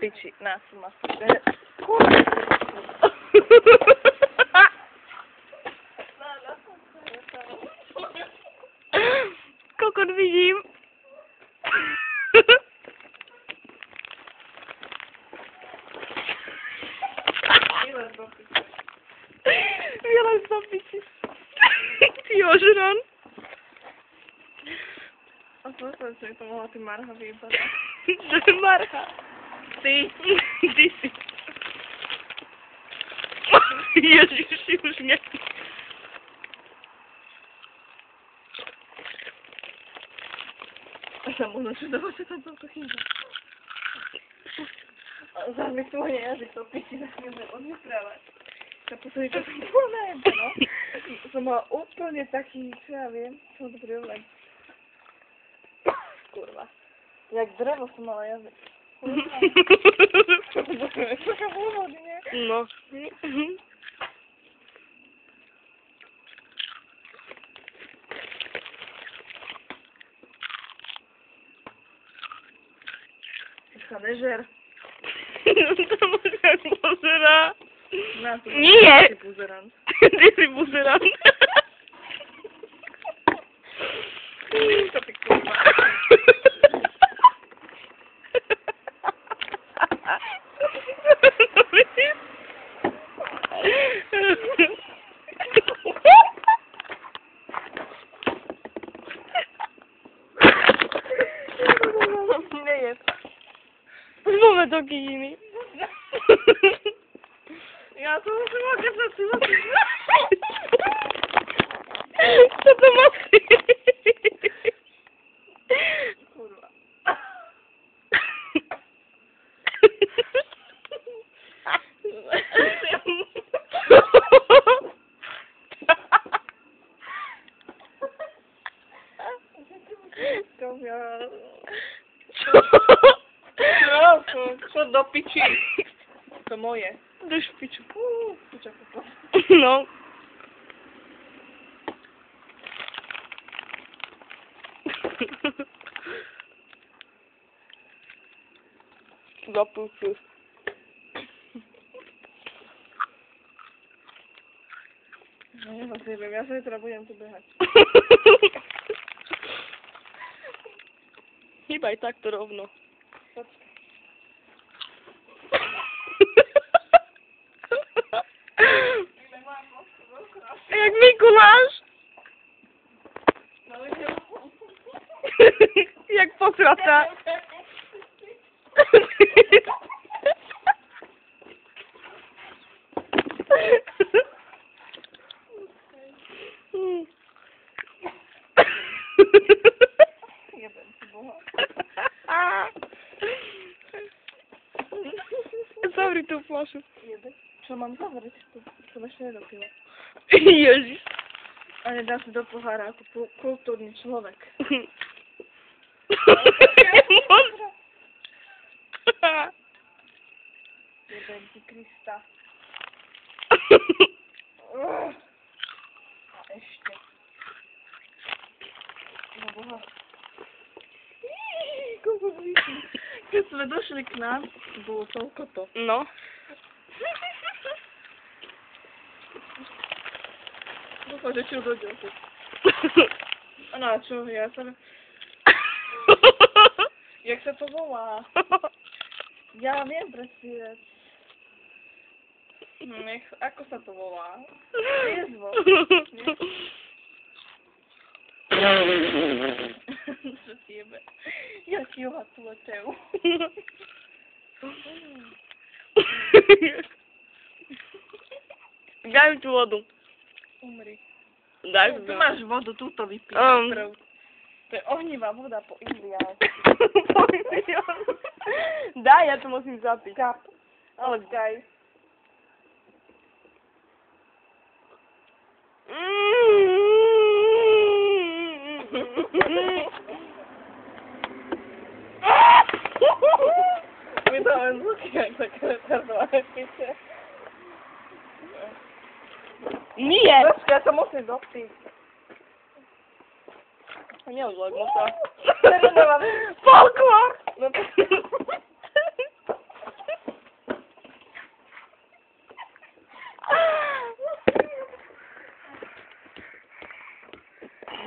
piči, na suma. Kokot vidím. Vylez do piči. Ty ožran. A posledne som to mohla ty marha vyjebať. Čo je marha? Ty. Ty si. Ježiši, už nie. A sa možno čudovať, že tam to chýba. Zároveň tvoj jazyk to piči nesmieme odvyprávať. Ja posledný čas som to najemka, no. Som mala úplne taký, čo ja viem, som to prirovnať. Kurva. Jak drevo som mala jazyk. Taká pôvody, nie? No. Sa nežer. To možná pozerá. Nie! Ty si buzerant. To ty kurva. Nejedz. Máme to kýmy. Ja to musím okresať si musím. Co to má? Kurva. Čo do piči? To moje. Drž piču. Piča popla. No. Zapúcu. No ja sa zjebem, ja sa teda budem tu behať. Hýbaj takto rovno. Počkaj. Jak Mikuláš. Jak posrata. Jebem si boha. Zavri tú fľašu. Jebem. Čo mám zavrieť? Som ešte nedopila. Ježiš. A nedá si do pohára ako kultúrny človek. Jebem ti Krista. A ešte. No boha. Koľko zvýšim. Keď sme došli k nám, bolo toľko to. No. Dúfam, že čo dojde opäť. No a čo, ja sa... Jak sa to volá? Ja viem predstierať. Nech, ako sa to volá? Triezvo. Čo ti jebe? Ja ti ohatletev. Daj mi tú vodu. Umri. Daj mi Tu máš vodu, túto vypíš. Prv. To je ohnivá voda po Indiáne. Daj, ja to musím zapiť. Kap. Ale daj. Vydałem zvuky jak také retardované piče. Nie! Počkaj, ja to musím dopiť. Neodloďme sa. Folklor! No to...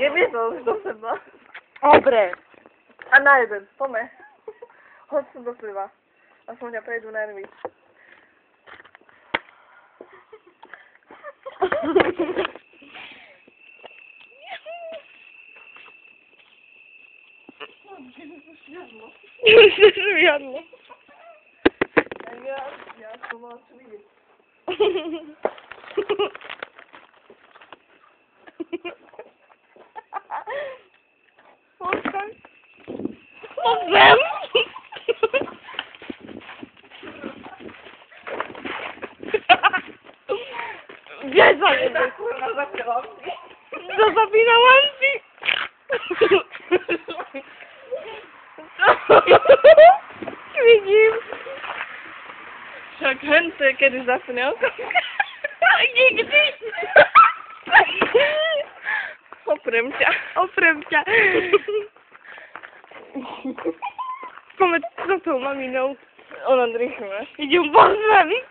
Jebie to už do seba. Dobre. A na jeden, pome. Hoď som do seba. Aspoň ťa prejdú nervy. Jadlo. Ja som mala čo vidieť. Postaň. Postaň. Gdzie za Kurwa, zaczęłam. Co zapinałam ci? Widzim. Však hente, kedy zapnel. Nikdy. Oprem ťa. Oprem ťa. Máme za tou maminou. Ona drychne. Idem pozdraviť.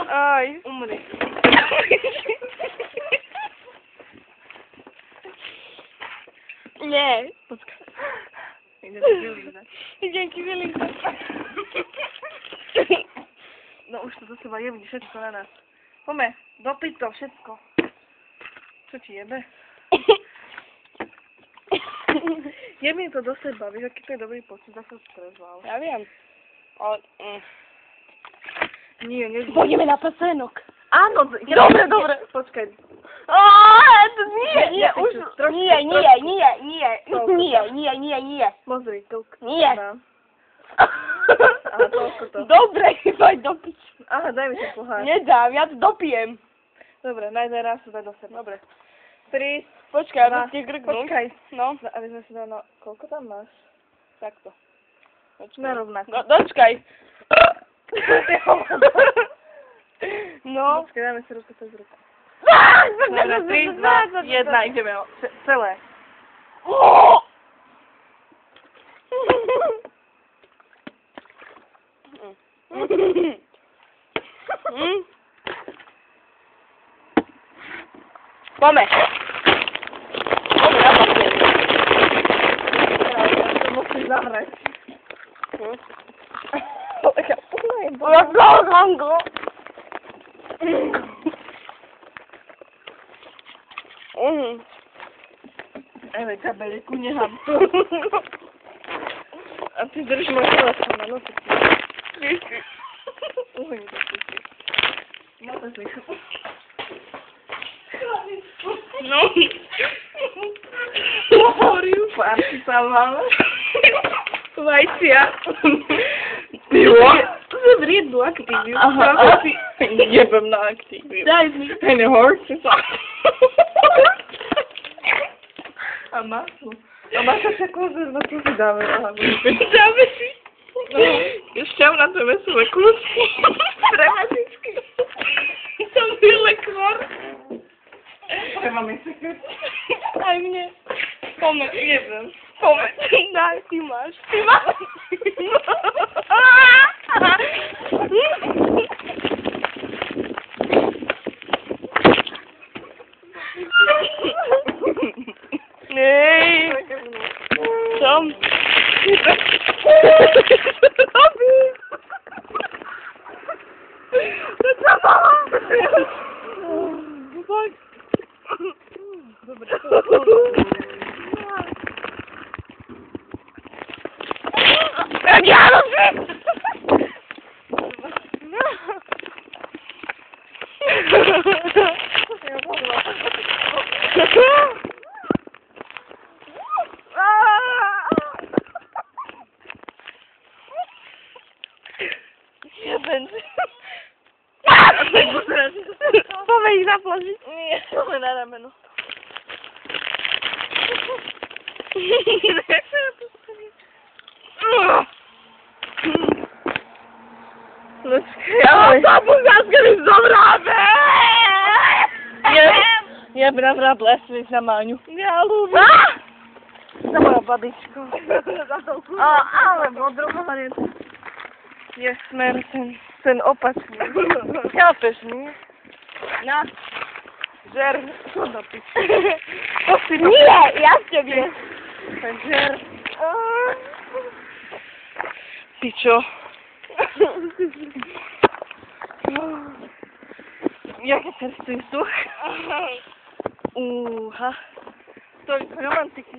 Aj. Umri. Nie. Počkaj. Idem ti vylízať. No už to do seba jebí všetko na nás. Pome, dopyť to všetko. Čo ti jebe? Jebni to do seba, vieš, aký to je dobrý pocit, zase strezval. Ja viem. Ale... Nie, nezvúť. Pôjdeme na pesenok. Áno, Dobre. Počkaj. To nie, už... Nie. Pozri, toľko. Nie. Mám. Aha, toľko to. Dobre, poď do piči. Aha, daj mi sa pohár. Nedám, ja to dopijem. Dobre, najdaj raz to daj do seba. Dobre. 3, Počkaj, aby ste grknú. Počkaj. No, Aby sme si dali, koľko tam máš? takto. Počkaj. Na rovnako. No, dočkaj. No. Počkaj, dáme si ruku cez ruku. Dobre, 3, 2, 1, ideme. Celé. Pome. Ja papier. To musíš zahrať. Hango. Ewe, kabeliku, nechám tu. A ty drž môj telefón, no to ti. Uhni to ti. No to slyším. No. Pohoriu. Párky sa máme. Vajcia. Pivo. Zavri jednu aktíviu. Aha. Jebem na aktíviu. Daj mi. Hej, horse sa. A maslo. A maslo sa konzerva, tu si dáme. Dáme si. Ešte na to vesele klusky. Dramaticky. Som byle kvor. Máme sekret. Aj mne. Pome. Jeden. Pome. Daj, ty máš. Ty máš. Nej. Som. Robisz. To co mam? Chodź. Dobra. Ja rozumiem. Nie będzie. Pome ich zapłożyć. Nie, to na rameno. Ja bułgarskie mi zobrabe! Ja by nabrała bleszyć na maniu. Ja lubię. Za moją babiczką. O, ale odrobowany jest smer ten opatrzny. Ja też nie. No. Żer, soda pić. Nie, ja z ciebie. Żer. Piczo. Jakie teraz to jest duch? Uha. To romantyki.